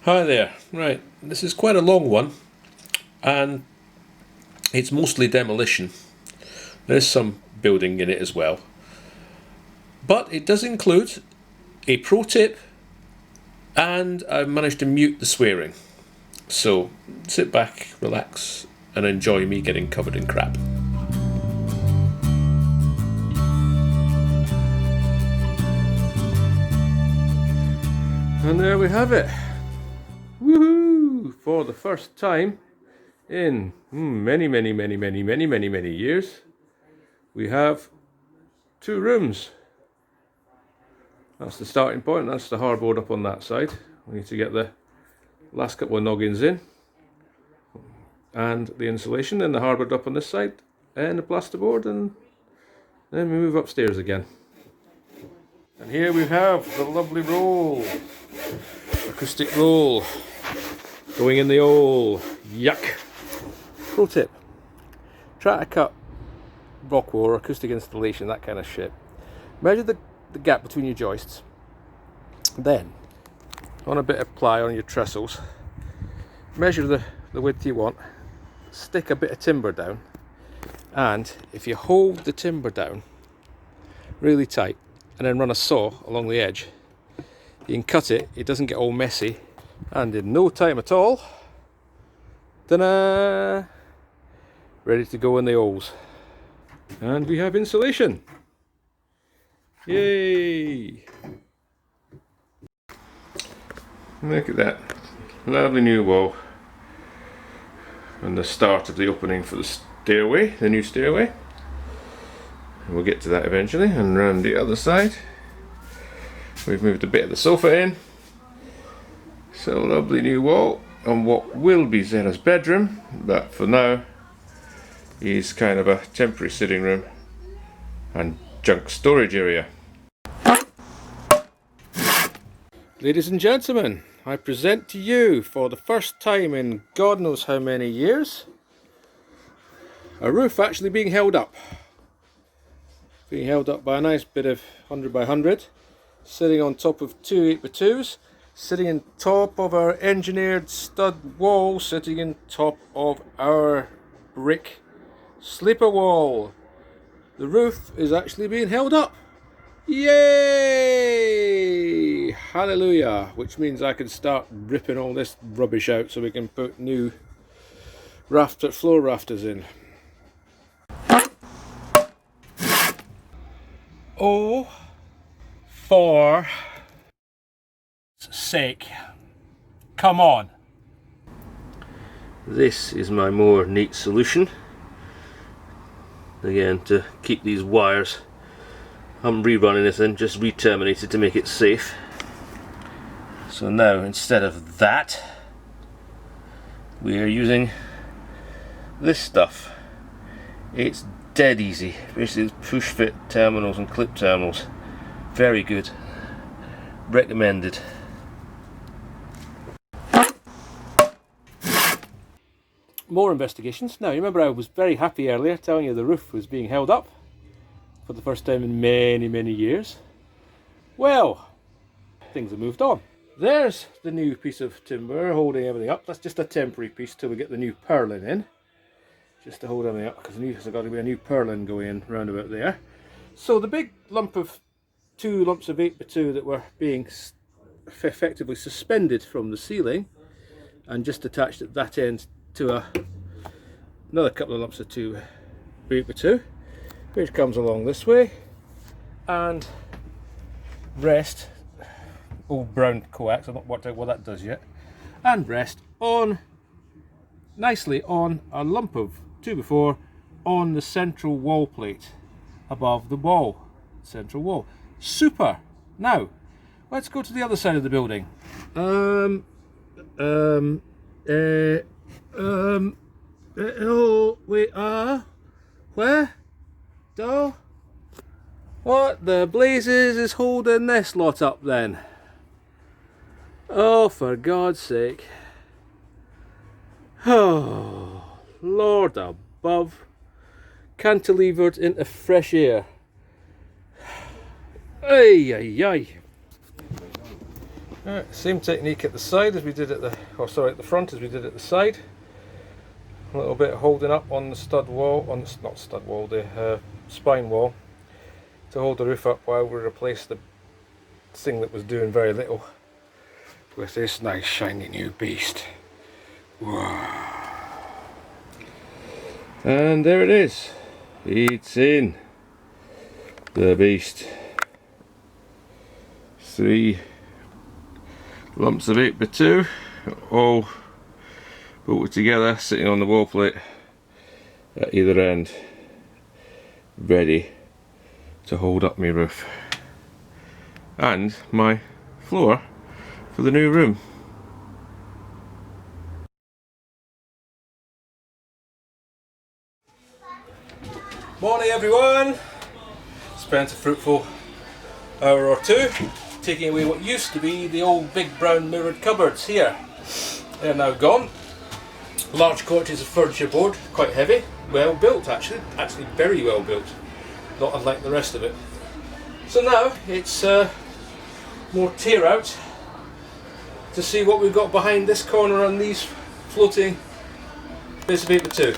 Hi there. Right, this is quite a long one, and it's mostly demolition. There's some building in it as well, but it does include a pro tip, and I've managed to mute the swearing. So sit back, relax, and enjoy me getting covered in crap. And there we have it. Woohoo! For the first time in many years, we have two rooms. That's the starting point. That's the hardboard up on that side. We need to get the last couple of noggins in, and the insulation, and the hardboard up on this side, and the plasterboard, and then we move upstairs again. And here we have the lovely roll, acoustic roll, going in the hole. Yuck! Pro tip: try to cut rock wool or acoustic installation, that kind of shit. Measure the gap between your joists. Then, on a bit of ply on your trestles, measure the width you want. Stick a bit of timber down, and if you hold the timber down really tight and then run a saw along the edge, you can cut it. It doesn't get all messy, and in no time at all, ta-da! Ready to go in the holes. And we have insulation. Yay! Look at that lovely new wall, and the start of the opening for the stairway, the new stairway. And we'll get to that eventually. And round the other side, we've moved a bit of the sofa in. So lovely new wall on what will be Zera's bedroom, but for now is kind of a temporary sitting room and junk storage area. Ladies and gentlemen, I present to you for the first time in God knows how many years, a roof actually being held up. Being held up by a nice bit of 100 by 100, sitting on top of two 8x2s, sitting on top of our engineered stud wall, sitting on top of our brick sleeper wall. The roof is actually being held up. Yay! Hallelujah! Which means I can start ripping all this rubbish out so we can put new floor rafters in. Oh, for sake, come on. This is my more neat solution. Again, to keep these wires, I'm rerunning this and just re-terminated to make it safe. So now, instead of that, we are using this stuff. It's dead easy. Basically, it's push fit terminals and clip terminals. Very good. Recommended. More investigations. Now, you remember I was very happy earlier telling you the roof was being held up for the first time in many years. Well, things have moved on. There's the new piece of timber holding everything up. That's just a temporary piece till we get the new purlin in. Just to hold everything up, because there's got to be a new purlin going in round about there. So the big two lumps of 8x2 that were being effectively suspended from the ceiling and just attached at that end to another couple of lumps of 8x2, which comes along this way and rest, old brown coax, I've not worked out what that does yet, and rest on nicely on a lump of 2x4 on the central wall plate above the wall. Central wall. Super! Now, let's go to the other side of the building. Oh, we are. Where? Oh, what the blazes is holding this lot up then? Oh, for God's sake. Oh, Lord above. Cantilevered into fresh air. Ay, ay, ay. Right, same technique at the side as we did at the, at the front as we did at the side. A little bit holding up on the stud wall, not stud wall, the spine wall, to hold the roof up while we replace the thing that was doing very little with this nice shiny new beast. Wow. And there it is. It's in. The beast. 3 lumps of 8x2, all bolted together, sitting on the wall plate at either end, ready to hold up my roof and my floor for the new room. Morning everyone! Spent a fruitful hour or two taking away what used to be the old big brown mirrored cupboards here. They're now gone. Large quantities of furniture board, quite heavy, well built actually very well built, not unlike the rest of it. So now it's more tear out to see what we've got behind this corner on these floating bits of paper too.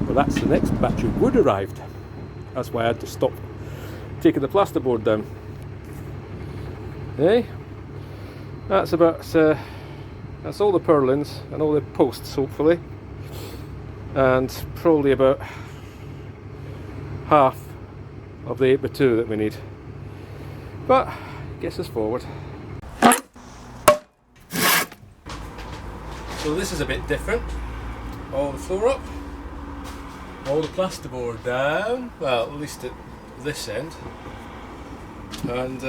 Well, that's the next batch of wood arrived. That's why I had to stop taking the plasterboard down. Hey, that's about that's all the purlins and all the posts hopefully, and probably about half of the 8x2 that we need, but gets us forward. So this is a bit different. All the floor up, all the plasterboard down, well at least at this end, and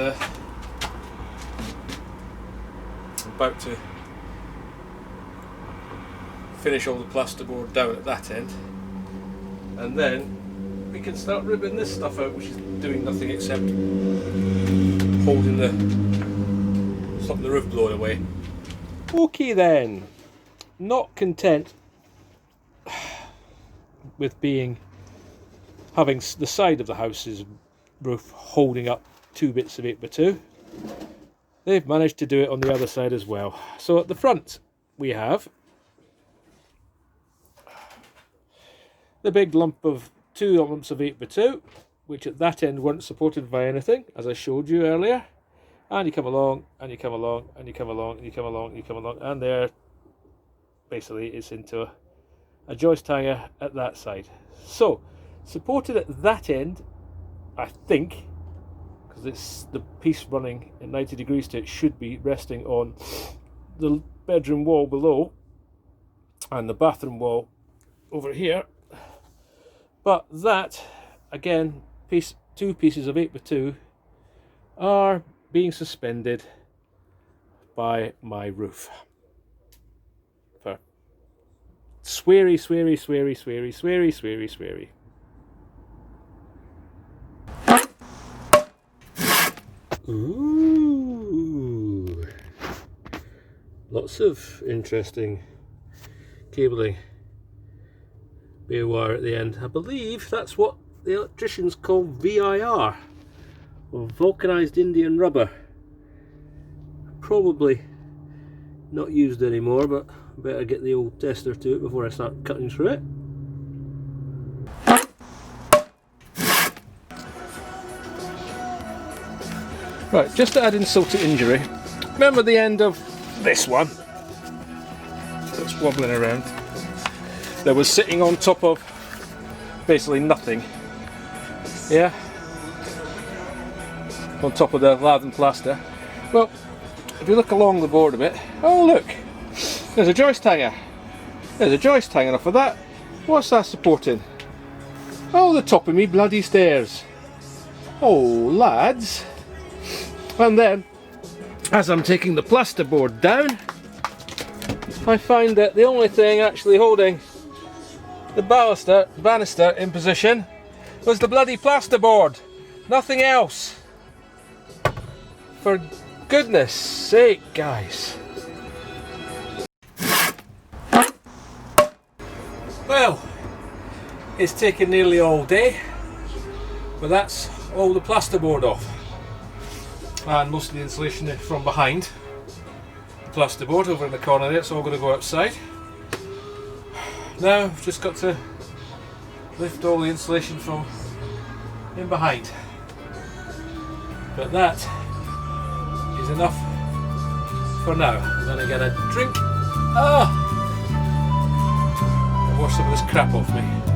about to finish all the plasterboard down at that end, and then we can start ribbing this stuff out, which is doing nothing except holding stopping the roof blowing away. Okay then, not content with having the side of the house's roof holding up 2 bits of 8x2, they've managed to do it on the other side as well. So at the front we have the big lump of 2 lumps of 8x2, which at that end weren't supported by anything, as I showed you earlier. And you come along, and you come along, and you come along, and you come along, and you come along, and there, basically, it's into a joist hanger at that side. So, supported at that end, I think, because it's the piece running at 90 degrees to it, should be resting on the bedroom wall below and the bathroom wall over here. But that, again, 2 pieces of 8x2 are being suspended by my roof. For sweary, sweary, sweary, sweary, sweary, sweary, sweary. Ooh, lots of interesting cabling, bare wire at the end. I believe that's what the electricians call VIR, or vulcanized Indian rubber. Probably not used anymore, but I better get the old tester to it before I start cutting through it. Right, just to add insult to injury, remember the end of this one that's wobbling around? That was sitting on top of basically nothing. Yeah? On top of the lath and plaster. Well, if you look along the board a bit, oh look, there's a joist hanger. There's a joist hanging off of that. What's that supporting? Oh, the top of me bloody stairs. Oh, lads. And then, as I'm taking the plasterboard down, I find that the only thing actually holding the banister in position was the bloody plasterboard. Nothing else. For goodness sake, guys. Well, it's taken nearly all day, but that's all the plasterboard off. And most of the insulation from behind the plasterboard over in the corner there, it's all going to go outside. Now I've just got to lift all the insulation from in behind. But that is enough for now. I'm going to get a drink and wash some of this crap off me.